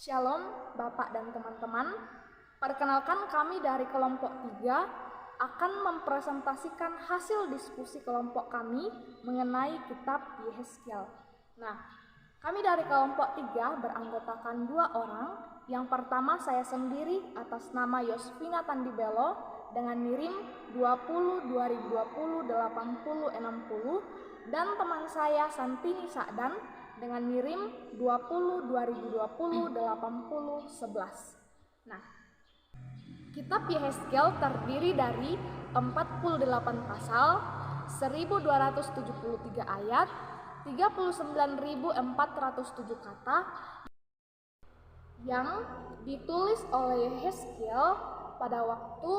Shalom Bapak dan teman-teman. Perkenalkan, kami dari kelompok 3 akan mempresentasikan hasil diskusi kelompok kami mengenai kitab Yehezkiel. Nah, kami dari kelompok 3 beranggotakan 2 orang. Yang pertama saya sendiri atas nama Yosvina Tandibelo dengan NIRIM 20 2020 80 60 dan teman saya Santini Sa'dan dengan NIRIM 20 2020 80 11. Nah, kitab Yehezkiel terdiri dari 48 pasal, 1273 ayat, 39.407 kata yang ditulis oleh Yehezkiel pada waktu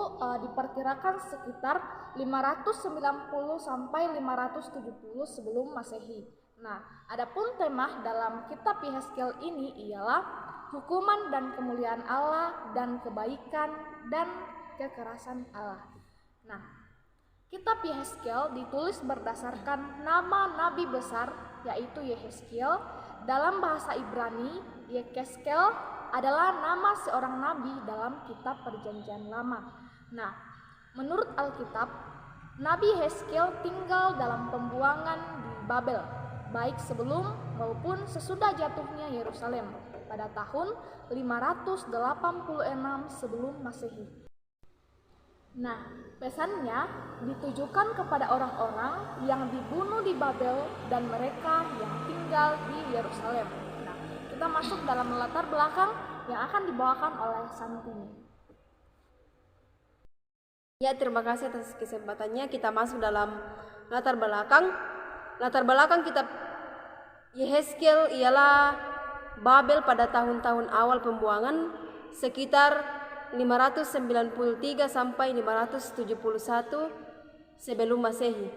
diperkirakan sekitar 590 sampai 570 sebelum Masehi. Nah, adapun tema dalam kitab Yehezkiel ini ialah hukuman dan kemuliaan Allah dan kebaikan dan kekerasan Allah. Nah, kitab Yehezkiel ditulis berdasarkan nama nabi besar yaitu Yehezkiel. Dalam bahasa Ibrani, Yehezkiel adalah nama seorang nabi dalam kitab Perjanjian Lama. Nah, menurut Alkitab, Nabi Yehezkiel tinggal dalam pembuangan di Babel, baik sebelum maupun sesudah jatuhnya Yerusalem pada tahun 586 sebelum Masehi. Nah, pesannya ditujukan kepada orang-orang yang dibunuh di Babel dan mereka yang tinggal di Yerusalem. Nah, kita masuk dalam latar belakang yang akan dibawakan oleh Santini. Ya, terima kasih atas kesempatannya. Kita masuk dalam latar belakang. Latar belakang kitab Yehezkiel ialah Babel pada tahun-tahun awal pembuangan sekitar 593 sampai 571 sebelum Masehi.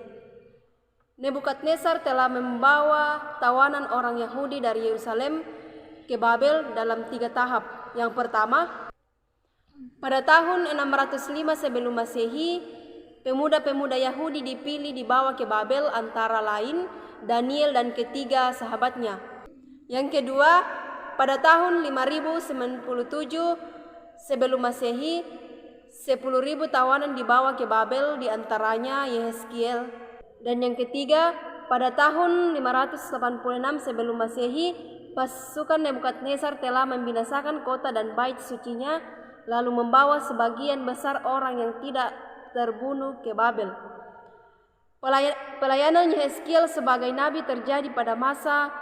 Nebukadnezar telah membawa tawanan orang Yahudi dari Yerusalem ke Babel dalam 3 tahap. Yang pertama, pada tahun 605 sebelum Masehi, pemuda-pemuda Yahudi dipilih dibawa ke Babel, antara lain Daniel dan ketiga sahabatnya. Yang kedua, pada tahun 5097 sebelum Masehi, 10.000 tawanan dibawa ke Babel, diantaranya Yehezkiel. Dan yang ketiga, pada tahun 586 sebelum Masehi, pasukan Nebukadnezar telah membinasakan kota dan bait sucinya, lalu membawa sebagian besar orang yang tidak terbunuh ke Babel. Pelayanan Yehezkiel sebagai nabi terjadi pada masa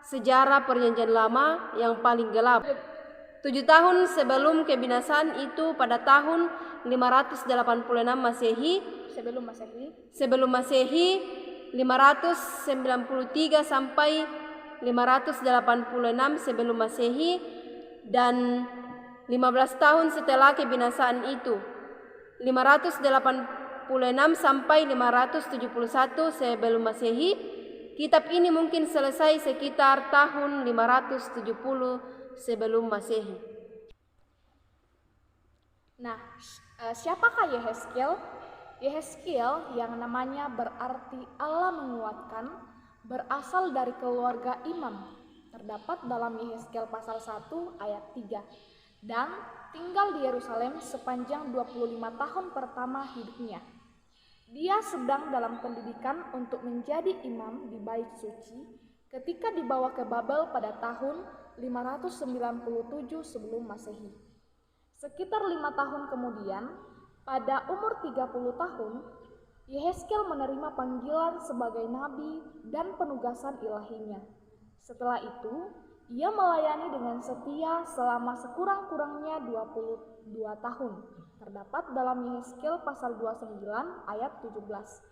sejarah Perjanjian Lama yang paling gelap. 7 tahun sebelum kebinasaan itu, pada tahun 586 Masehi, sebelum Masehi 593 sampai 586 sebelum Masehi, dan 15 tahun setelah kebinasaan itu, 586 sampai 571 sebelum Masehi, kitab ini mungkin selesai sekitar tahun 570 sebelum Masehi. Nah, siapakah Yehezkiel? Yehezkiel yang namanya berarti Allah menguatkan, berasal dari keluarga imam. Terdapat dalam Yehezkiel pasal 1 ayat 3 dan tinggal di Yerusalem sepanjang 25 tahun pertama hidupnya. Dia sedang dalam pendidikan untuk menjadi imam di bait suci ketika dibawa ke Babel pada tahun 597 sebelum Masehi. Sekitar 5 tahun kemudian, pada umur 30 tahun, Yehezkiel menerima panggilan sebagai nabi dan penugasan ilahinya. Setelah itu, ia melayani dengan setia selama sekurang-kurangnya 22 tahun. Terdapat dalam Yehezkiel pasal 29 ayat 17.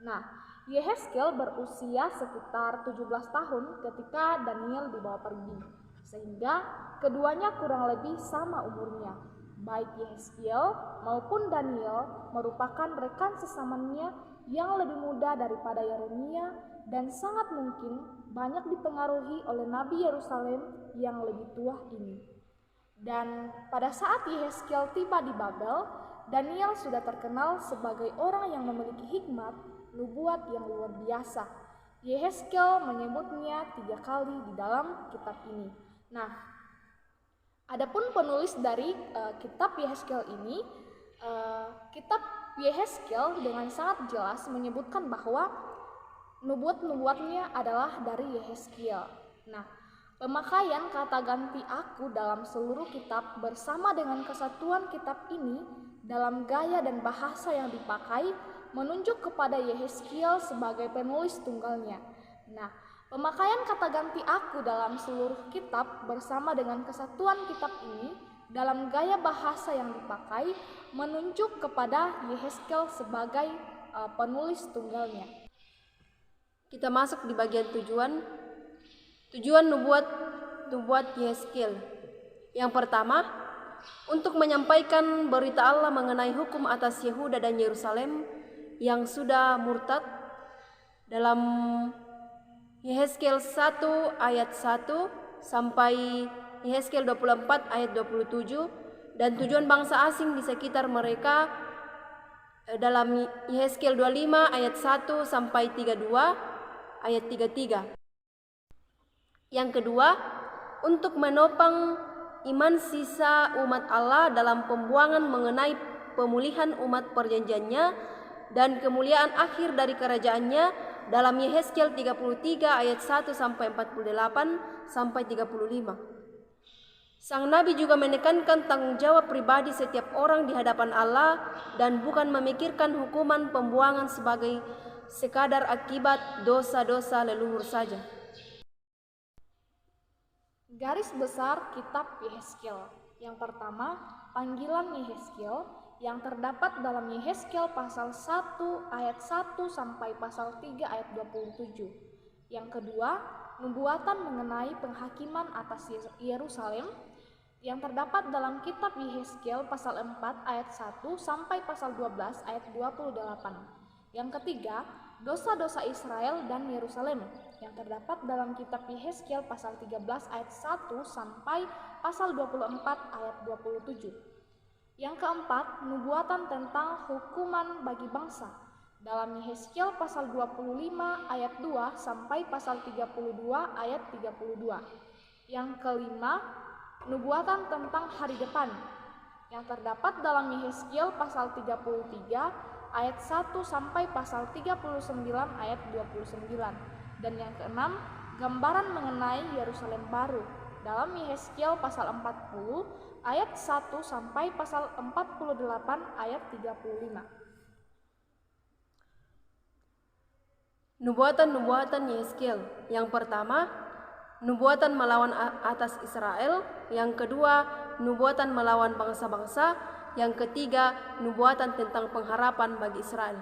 Nah, Yehezkiel berusia sekitar 17 tahun ketika Daniel dibawa pergi, sehingga keduanya kurang lebih sama umurnya. Baik Yehezkiel maupun Daniel merupakan rekan sesamanya yang lebih muda daripada Yeremia dan sangat mungkin banyak dipengaruhi oleh Nabi Yerusalem yang lebih tua ini. Dan pada saat Yehezkiel tiba di Babel, Daniel sudah terkenal sebagai orang yang memiliki hikmat nubuat yang luar biasa. Yehezkiel menyebutnya 3 kali di dalam kitab ini. Nah, Adapun penulis dari kitab Yehezkiel ini, kitab Yehezkiel dengan sangat jelas menyebutkan bahwa nubuat-nubuatnya adalah dari Yehezkiel. Nah, pemakaian kata ganti aku dalam seluruh kitab bersama dengan kesatuan kitab ini dalam gaya dan bahasa yang dipakai menunjuk kepada Yehezkiel sebagai penulis tunggalnya. Nah, pemakaian kata ganti aku dalam seluruh kitab bersama dengan kesatuan kitab ini dalam gaya bahasa yang dipakai menunjuk kepada Yehezkiel sebagai penulis tunggalnya. Kita masuk di bagian tujuan nubuat Yehezkiel. Yang pertama, untuk menyampaikan berita Allah mengenai hukum atas Yehuda dan Yerusalem yang sudah murtad dalam Yehezkiel 1 ayat 1 sampai Yehezkiel 24 ayat 27, dan tujuan bangsa asing di sekitar mereka dalam Yehezkiel 25 ayat 1 sampai 32 ayat 33. Yang kedua, untuk menopang iman sisa umat Allah dalam pembuangan mengenai pemulihan umat perjanjiannya dan kemuliaan akhir dari kerajaannya dalam Yehezkiel 33 ayat 1 sampai 48 sampai 35. Sang Nabi juga menekankan tanggung jawab pribadi setiap orang di hadapan Allah dan bukan memikirkan hukuman pembuangan sebagai sekadar akibat dosa-dosa leluhur saja. Garis besar kitab Yehezkiel. Yang pertama, panggilan Yehezkiel yang terdapat dalam Yehezkiel pasal 1 ayat 1 sampai pasal 3 ayat 27. Yang kedua, nubuatan mengenai penghakiman atas Yerusalem yang terdapat dalam kitab Yehezkiel pasal 4 ayat 1 sampai pasal 12 ayat 28. Yang ketiga, dosa-dosa Israel dan Yerusalem yang terdapat dalam kitab Yehezkiel pasal 13 ayat 1 sampai pasal 24 ayat 27. Yang keempat, nubuatan tentang hukuman bagi bangsa dalam Yehezkiel pasal 25 ayat 2 sampai pasal 32 ayat 32. Yang kelima, nubuatan tentang hari depan yang terdapat dalam Yehezkiel pasal 33 ayat 1 sampai pasal 39 ayat 29. Dan yang keenam, gambaran mengenai Yerusalem baru dalam Yehezkiel pasal 40 ayat 1 sampai pasal 48 ayat 35. Nubuatan Yehezkiel. Yang pertama, nubuatan melawan atas Israel. Yang kedua, nubuatan melawan bangsa-bangsa. Yang ketiga, nubuatan tentang pengharapan bagi Israel.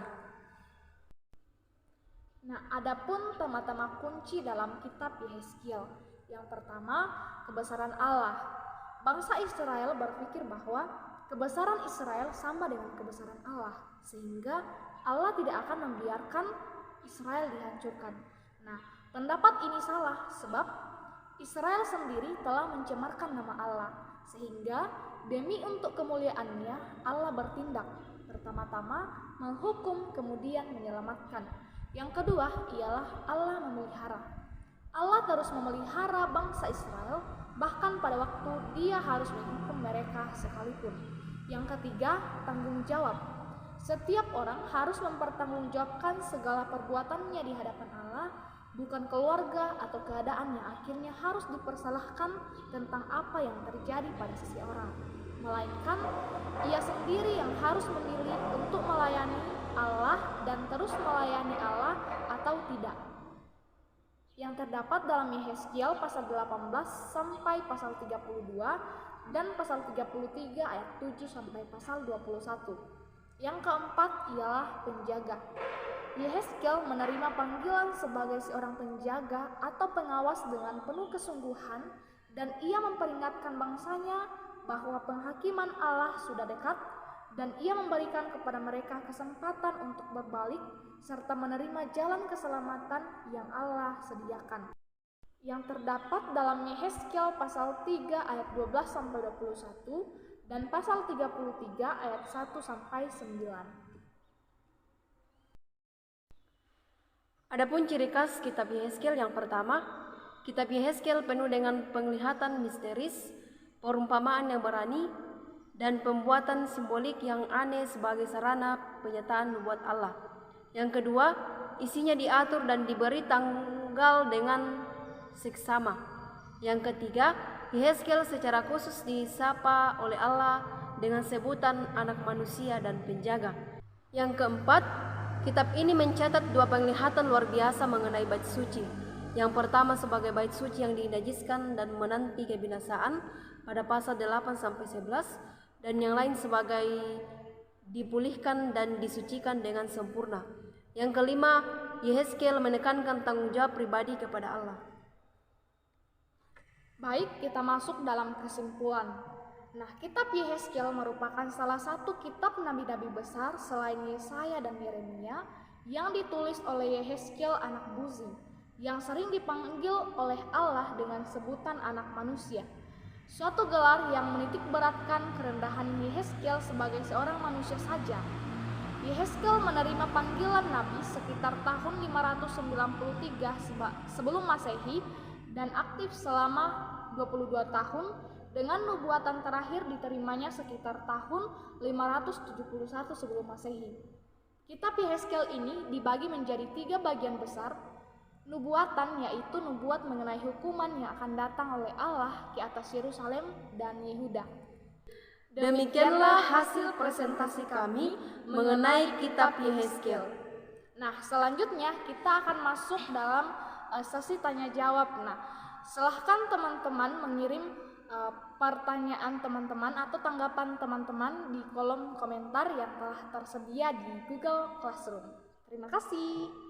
Nah, adapun tema-tema kunci dalam kitab Yehezkiel. Yang pertama, kebesaran Allah. Bangsa Israel berpikir bahwa kebesaran Israel sama dengan kebesaran Allah, sehingga Allah tidak akan membiarkan Israel dihancurkan. Nah, pendapat ini salah sebab Israel sendiri telah mencemarkan nama Allah, sehingga demi untuk kemuliaannya Allah bertindak. Pertama-tama menghukum, kemudian menyelamatkan. Yang kedua ialah Allah memelihara. Allah terus memelihara bangsa Israel bahkan pada waktu Dia harus menghukum mereka sekalipun. Yang ketiga, tanggung jawab. Setiap orang harus mempertanggungjawabkan segala perbuatannya di hadapan Allah, bukan keluarga atau keadaan yang akhirnya harus dipersalahkan tentang apa yang terjadi pada seseorang, melainkan ia sendiri yang harus memilih untuk melayani Allah dan terus melayani Allah atau tidak. Yang terdapat dalam Yehezkiel pasal 18 sampai pasal 32 dan pasal 33 ayat 7 sampai pasal 21. Yang keempat ialah penjaga. Yehezkiel menerima panggilan sebagai seorang penjaga atau pengawas dengan penuh kesungguhan, dan ia memperingatkan bangsanya bahwa penghakiman Allah sudah dekat, dan ia memberikan kepada mereka kesempatan untuk berbalik serta menerima jalan keselamatan yang Allah sediakan. Yang terdapat dalam Yehezkiel pasal 3 ayat 12 sampai 21 dan pasal 33 ayat 1 sampai 9. Adapun ciri khas kitab Yehezkiel, yang pertama, kitab Yehezkiel penuh dengan penglihatan misteris, perumpamaan yang berani, dan pembuatan simbolik yang aneh sebagai sarana penyataan nubuat Allah. Yang kedua, isinya diatur dan diberi tanggal dengan seksama. Yang ketiga, Yehezkiel secara khusus disapa oleh Allah dengan sebutan anak manusia dan penjaga. Yang keempat, kitab ini mencatat dua penglihatan luar biasa mengenai bait suci. Yang pertama sebagai bait suci yang dinajiskan dan menanti kebinasaan pada pasal 8-11, dan yang lain sebagai dipulihkan dan disucikan dengan sempurna. Yang kelima, Yehezkiel menekankan tanggung jawab pribadi kepada Allah. Baik, kita masuk dalam kesimpulan. Nah, kitab Yehezkiel merupakan salah satu kitab nabi-nabi besar selain Yesaya dan Yeremia yang ditulis oleh Yehezkiel anak Buzi, yang sering dipanggil oleh Allah dengan sebutan anak manusia. Suatu gelar yang menitik beratkan kerendahan Yehezkiel sebagai seorang manusia saja. Yehezkiel menerima panggilan nabi sekitar tahun 593 sebelum Masehi dan aktif selama 22 tahun, dengan nubuatan terakhir diterimanya sekitar tahun 571 sebelum Masehi. Kitab Yehezkiel ini dibagi menjadi 3 bagian besar. Nubuatan, yaitu nubuat mengenai hukuman yang akan datang oleh Allah ke atas Yerusalem dan Yehuda. Demikianlah hasil presentasi kami mengenai kitab Yehezkiel. Nah, selanjutnya kita akan masuk dalam sesi tanya jawab. Nah, silahkan teman-teman mengirim pertanyaan teman-teman atau tanggapan teman-teman di kolom komentar yang telah tersedia di Google Classroom. Terima kasih.